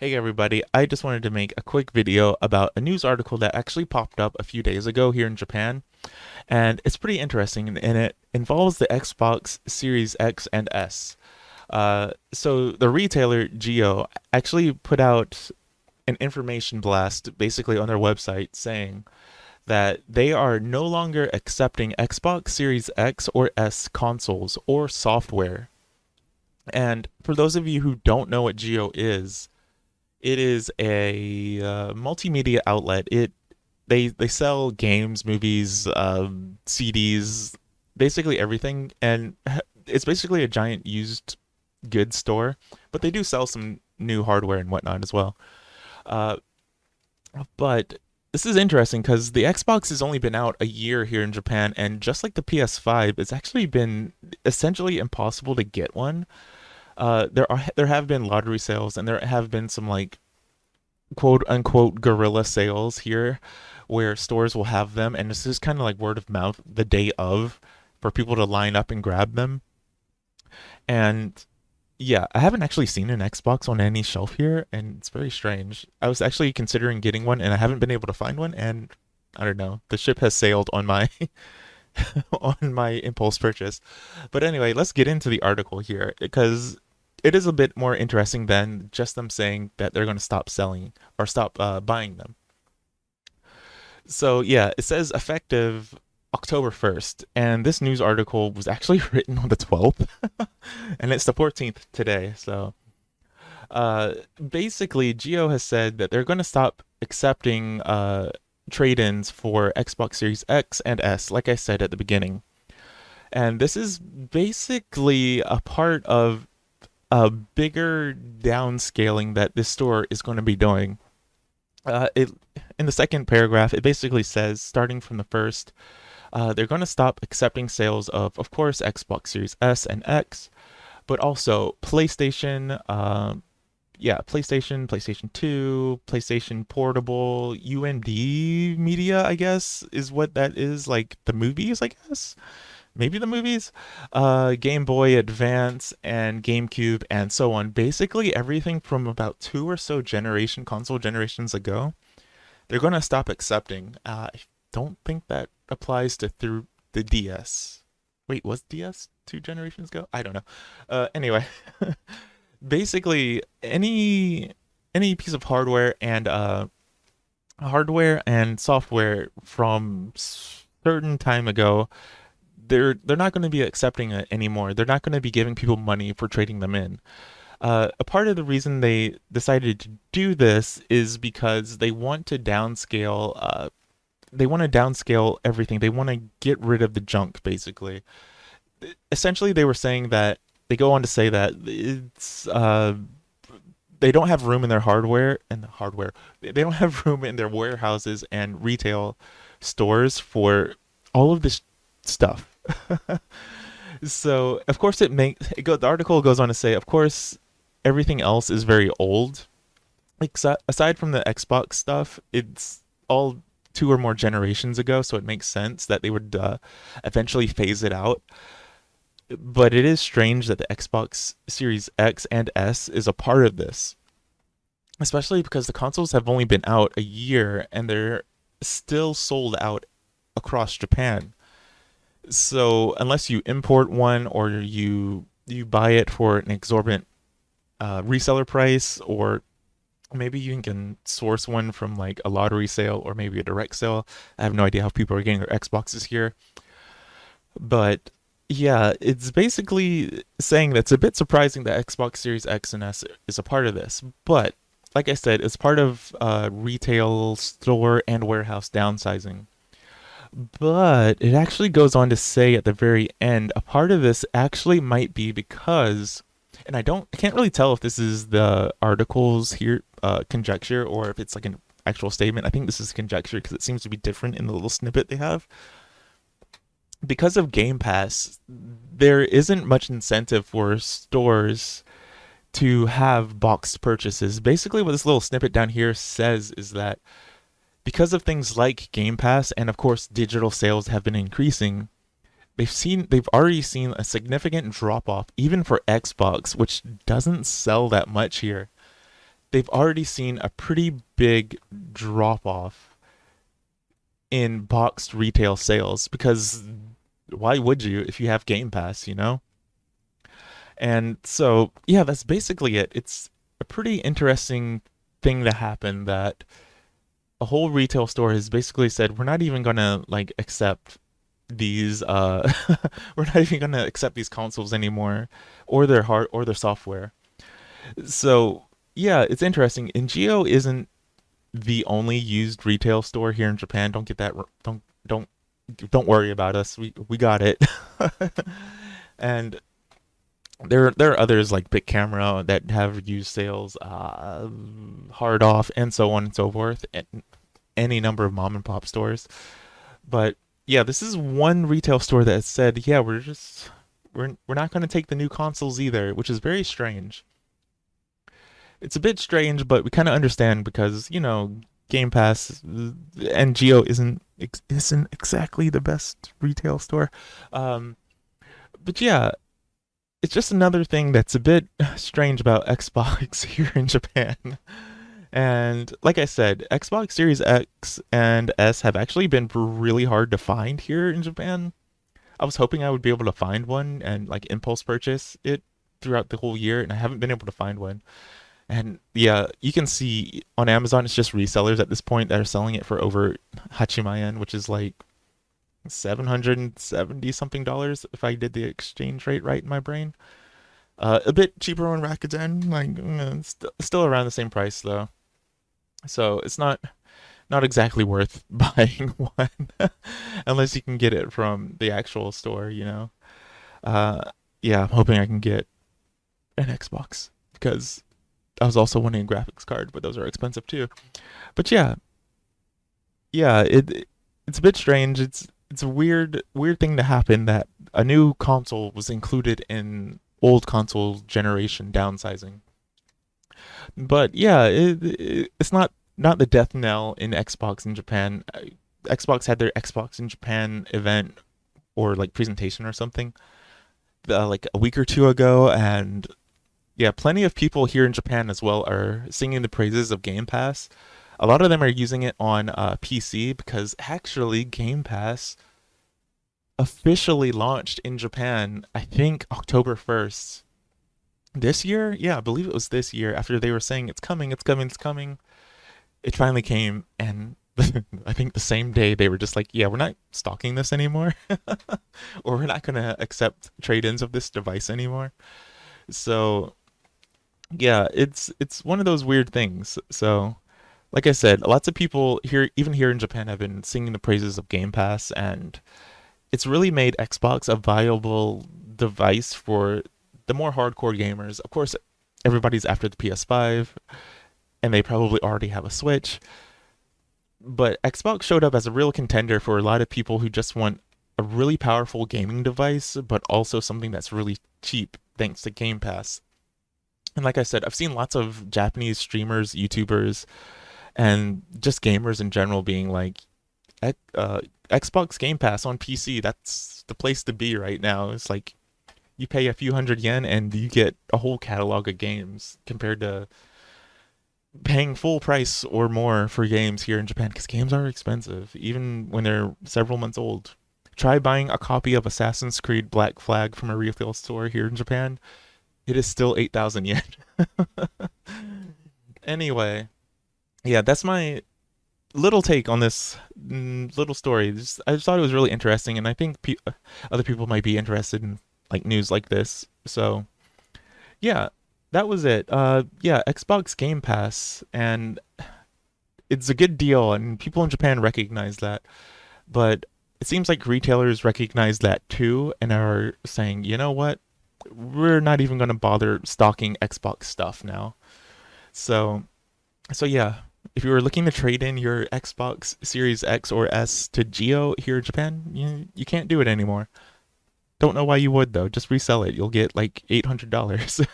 Hey everybody, I just wanted to make a quick video about a news article that actually popped up a few days ago here in Japan, and it's pretty interesting, and it involves the Xbox Series X and S. So the retailer GEO actually put out an information blast basically on their website saying that they are no longer accepting Xbox Series X or S consoles or software. And for those of you who don't know what GEO is, it is a multimedia outlet. They sell games, movies, CDs, basically everything, and it's basically a giant used goods store. But they do sell some new hardware and whatnot as well. Uh, but this is interesting because the Xbox has only been out a year here in Japan, and just like the PS5, it's actually been essentially impossible to get one. There have been lottery sales, and there have been some like quote unquote guerrilla sales here where stores will have them, and it's just kind of like word of mouth the day of for people to line up and grab them. And yeah, I haven't actually seen an Xbox on any shelf here, and it's very strange. I was actually considering getting one, and I haven't been able to find one, and I don't know, the ship has sailed on my on my impulse purchase. But anyway, let's get into the article here because it is a bit more interesting than just them saying that they're going to stop selling or stop buying them. So yeah, it says effective October 1st, and this news article was actually written on the 12th, and it's the 14th today. So uh, basically, Geo has said that they're going to stop accepting trade-ins for Xbox Series X and S, like I said at the beginning. And this is basically a part of a bigger downscaling that this store is going to be doing. It In the second paragraph, it basically says starting from the first, they're going to stop accepting sales of course, Xbox Series S and X, but also PlayStation. Yeah, PlayStation, PlayStation 2, PlayStation Portable, UMD media, I guess, is what that is. Like the movies, I guess. Maybe the movies, Game Boy Advance and GameCube and so on. Basically everything from about two or so console generations ago, they're going to stop accepting. I don't think that applies to through the DS. Wait, was DS two generations ago? I don't know. Anyway, basically any piece of hardware and software from certain time ago, they're not going to be accepting it anymore. They're not going to be giving people money for trading them in. A part of the reason they decided to do this is because they want to downscale. They want to downscale everything. They want to get rid of the junk, basically. Essentially, they were saying that they go on to say that it's they don't have room in their hardware. They don't have room in their warehouses and retail stores for all of this stuff. So of course the article goes on to say, of course, everything else is very old. Like aside from the Xbox stuff, it's all two or more generations ago, so it makes sense that they would eventually phase it out. But it is strange that the Xbox Series X and S is a part of this, especially because the consoles have only been out a year and they're still sold out across Japan. So unless you import one or you buy it for an exorbitant reseller price, or maybe you can source one from like a lottery sale or maybe a direct sale. I have no idea how people are getting their Xboxes here, but yeah, it's basically saying that it's a bit surprising that Xbox Series X and S is a part of this, but like I said, it's part of retail store and warehouse downsizing. But it actually goes on to say at the very end, a part of this actually might be because, and I can't really tell if this is the articles here, conjecture, or if it's like an actual statement. I think this is conjecture because it seems to be different in the little snippet they have. Because of Game Pass, there isn't much incentive for stores to have boxed purchases. Basically, what this little snippet down here says is that because of things like Game Pass and of course digital sales have been increasing, they've already seen a significant drop off even for Xbox, which doesn't sell that much here. they've already seen a pretty big drop off in boxed retail sales because why would you if you have Game Pass, you know? And so, yeah, that's basically it. It's a pretty interesting thing to happen that a whole retail store has basically said we're not even gonna like accept these we're not even gonna accept these consoles anymore or their hard or their software. So yeah, it's interesting. And Geo isn't the only used retail store here in Japan. Don't get that. Don't worry about us. We got it. And there are others like Big Camera that have used sales, Hard Off, and so on and so forth. And any number of mom and pop stores. But yeah, this is one retail store that said, yeah, we're not going to take the new consoles either, which is very strange. It's a bit strange, but we kind of understand because Game Pass and Geo isn't exactly the best retail store. Um, but yeah, it's just another thing that's a bit strange about Xbox here in Japan. And like I said, Xbox Series X and S have actually been really hard to find here in Japan. I was hoping I would be able to find one and like impulse purchase it throughout the whole year, and I haven't been able to find one. And yeah, you can see on Amazon it's just resellers at this point that are selling it for over Hachimayen, which is like 770 something dollars if I did the exchange rate right in my brain. A bit cheaper on Rakuten, like still around the same price though. So it's not exactly worth buying one unless you can get it from the actual store. Uh, yeah, I'm hoping I can get an Xbox because I was also wanting a graphics card, but those are expensive too. But yeah, yeah, it's a bit strange. It's a weird thing to happen that a new console was included in old console generation downsizing. But yeah, it's not the death knell in Xbox in Japan. Xbox had their Xbox in Japan event or like presentation or something like a week or two ago, and yeah, plenty of people here in Japan as well are singing the praises of Game Pass. A lot of them are using it on PC because actually Game Pass officially launched in Japan, I think October 1st. This year? Yeah, I believe it was this year after they were saying it's coming, it's coming, it's coming. It finally came, and I think the same day they were just like, yeah, we're not stocking this anymore, or we're not going to accept trade ins of this device anymore. So yeah, it's one of those weird things. So, like I said, lots of people here, even here in Japan, have been singing the praises of Game Pass, and it's really made Xbox a viable device for the more hardcore gamers. Of course, everybody's after the PS5, and they probably already have a Switch, but Xbox showed up as a real contender for a lot of people who just want a really powerful gaming device, but also something that's really cheap thanks to Game Pass. And like I said, I've seen lots of Japanese streamers, YouTubers, and just gamers in general being like, Xbox Game Pass on PC, that's the place to be right now. It's like you pay a few hundred yen and you get a whole catalog of games compared to paying full price or more for games here in Japan because games are expensive, even when they're several months old. Try buying a copy of Assassin's Creed Black Flag from a retail store here in Japan. It is still 8,000 yen. Anyway, yeah, that's my little take on this little story. I just thought it was really interesting, and I think other people might be interested in like news like this. So yeah, that was it. Yeah, Xbox Game Pass, and it's a good deal, and people in Japan recognize that. But it seems like retailers recognize that too, and are saying, you know what, we're not even going to bother stocking Xbox stuff now. So, so yeah, if you were looking to trade in your Xbox Series X or S to Geo here in Japan, you can't do it anymore. Don't know why you would though. Just resell it. You'll get like $800.